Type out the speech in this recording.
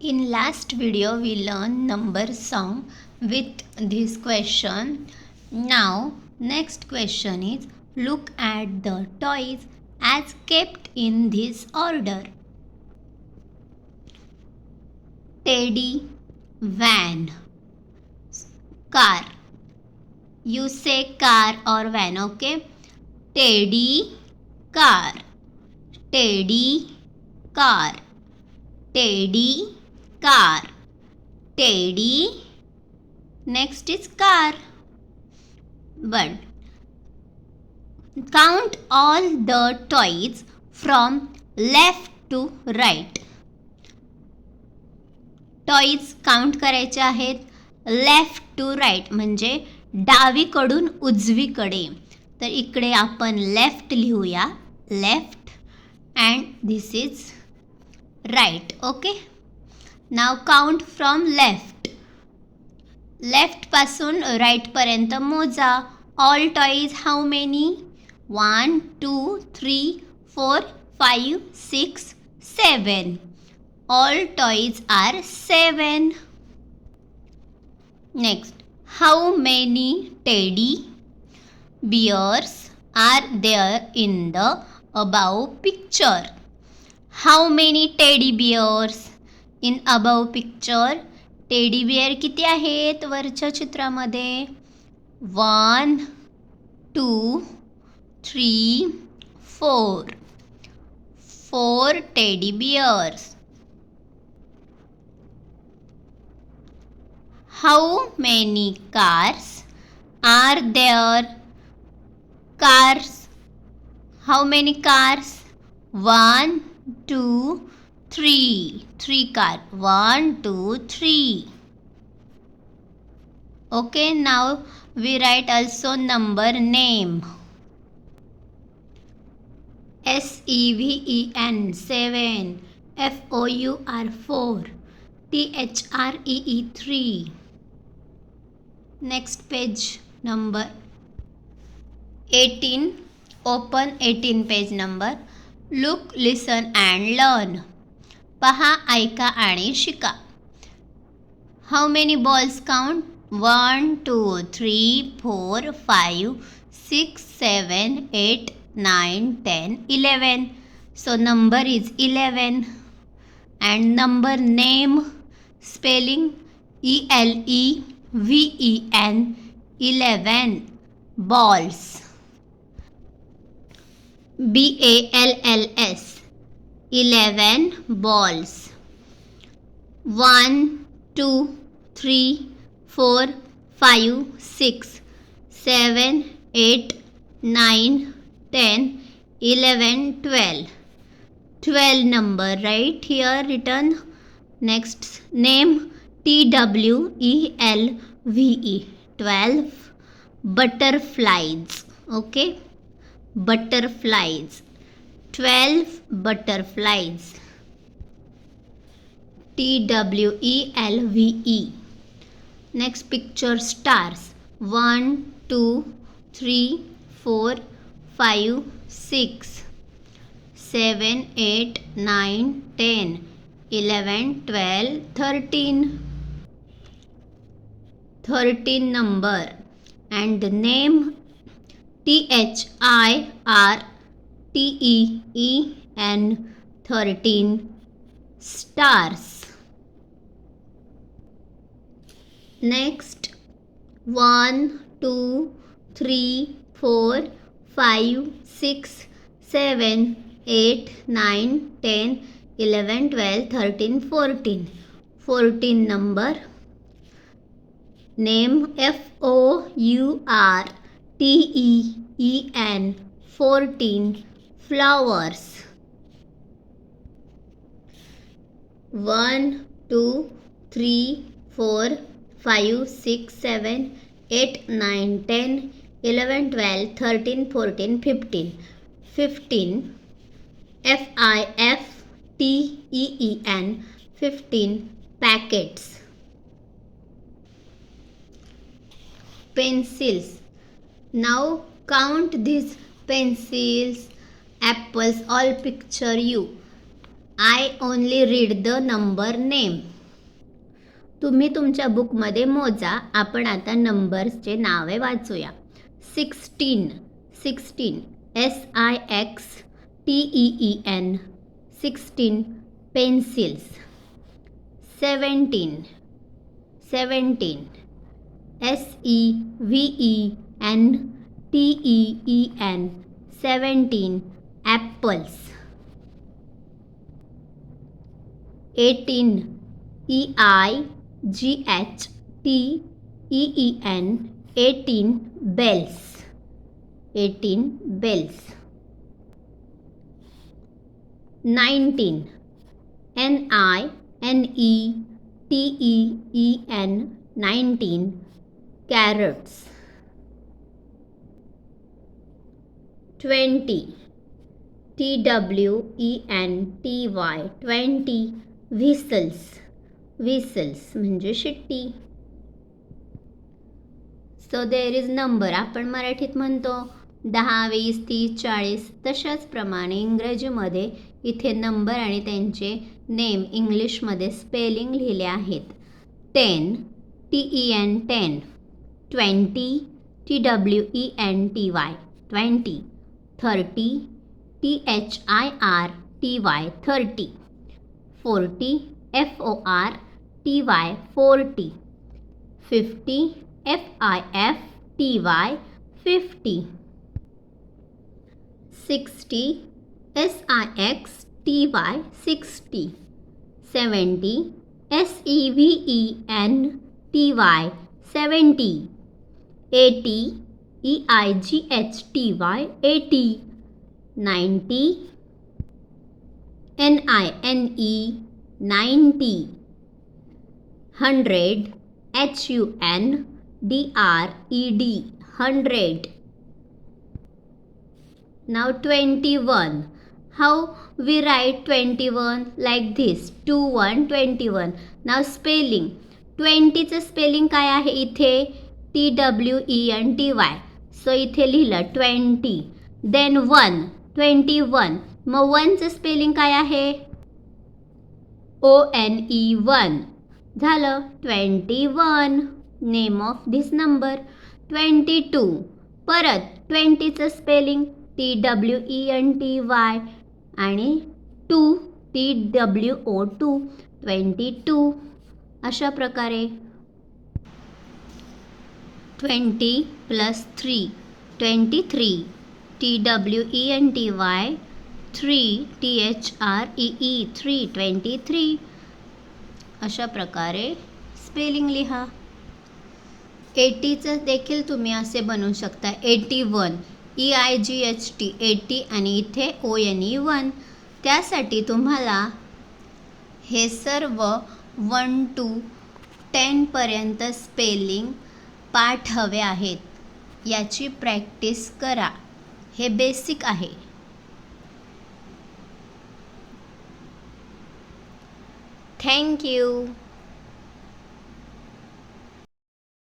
In last video we learned number sum with this question. Now next question is, look at the toys as kept in this order. Teddy, van, car. You say car or van, okay? Teddy, car. Teddy, car. Teddy, car. Teddy. Next is car. But count all the toys from left to right. Toys count करायचे आहेत left to right, म्हणजे डावीकडून उजवीकडे. तर इकडे आपण left लिहूया, left, and this is right. Okay, now count from left. लेफ्टपासून राईटपर्यंत मोजा. All toys how many? 1 2 3 4 5 6 7. All toys are 7. Next, how many teddy bears are there in the above picture? How many teddy bears in above picture? Teddy bear किती आहेत वरच्या चित्रामध्ये? 1 2 3 4. 4 teddy bears. How many cars are there? Cars. How many cars? 1 2 3. 3 cars. 1 2 3. Okay, now we write also number name. SEVEN 7. FOUR 4. THREE 3. Next page number 18. Open 18 page number. Look, listen and learn. पहा, ऐका आणि शिका. How many balls count? 1 2 3 4 5 6 7 8 9 10 11. So number is 11. And number name, spelling ELEVEN. 11 balls. BALLS 11 balls. 1 2 3 4 5 6 7 8 9 10 11 12. 12 number right here written. Next name TWELVE 12 butterflies. Okay, butterflies, 12 butterflies. TWELVE. Next picture stars. 1 2 3 4 5 6 7 8 9 10 11 12 13. 13 number. And the name THIRTEEN 13 stars. Next 1 2 3 4 5 6 7 8 9 10 11 12 13 14. 14 number. Name FOURTEEN 14 flowers. 1 2 3 4 5 6 7 8 9 10 11 12 13 14 15. 15 FIFTEEN 15 packets. Pencils. Now count these pencils. Apples, all picture you. I only read the number name. तुम्ही तुमच्या बुकमध्ये मोजा. आपण आता नंबर्सचे नावे वाचूया. 16 SIXTEEN 16 pencils. 17 SEVENTEEN 17 apples. 18 EIGHTEEN 18 bells. 18 bells. 19 NINETEEN 19 carrots. 20 TWENTY 20 whistles. whistles म्हणजे शिट्टी. So there is number. आपण मराठीत म्हणतो 10, 20, 30, 40. तशाच प्रमाणे इंग्रजीमध्ये इथे नंबर आणि त्यांचे नेम इंग्लिशमध्ये स्पेलिंग लिहिले आहेत. 10 TEN 10, 20 TWENTY 20, 30 THIRTY 30, 40 FORTY 40, 50 FIFTY 50, 60 SIXTY 60, 70 SEVENTY 70, 80 EIGHTY 80, 90 NINE 90, 100 HUNDRED 100. Now 21. How we write 21? Like this. 21 21. Now spelling. 20 चं स्पेलिंग काय आहे इथे? TWENTY. सो इथे लिहिलं 20. देन 1 21. मग 1 चं स्पेलिंग काय आहे? ONE 1. झालं 21. Name of this number. 22. परत 20 चं स्पेलिंग TWENTY आणि 2 TWO2 22. अशा प्रकारे 20 + 3 23 TWENTY 3 THREE 3 23. अशा प्रकारे स्पेलिंग लिहा. 80चं देखील तुम्ही असे बनवू शकता. 81 EIGHT 80 आणि इथे ONE 1. त्यासाठी तुम्हाला हे सर्व 1 to 10 पर्यंत स्पेलिंग पाठ हवे आहेत. याची प्रॅक्टिस करा. हे बेसिक आहे. Thank you.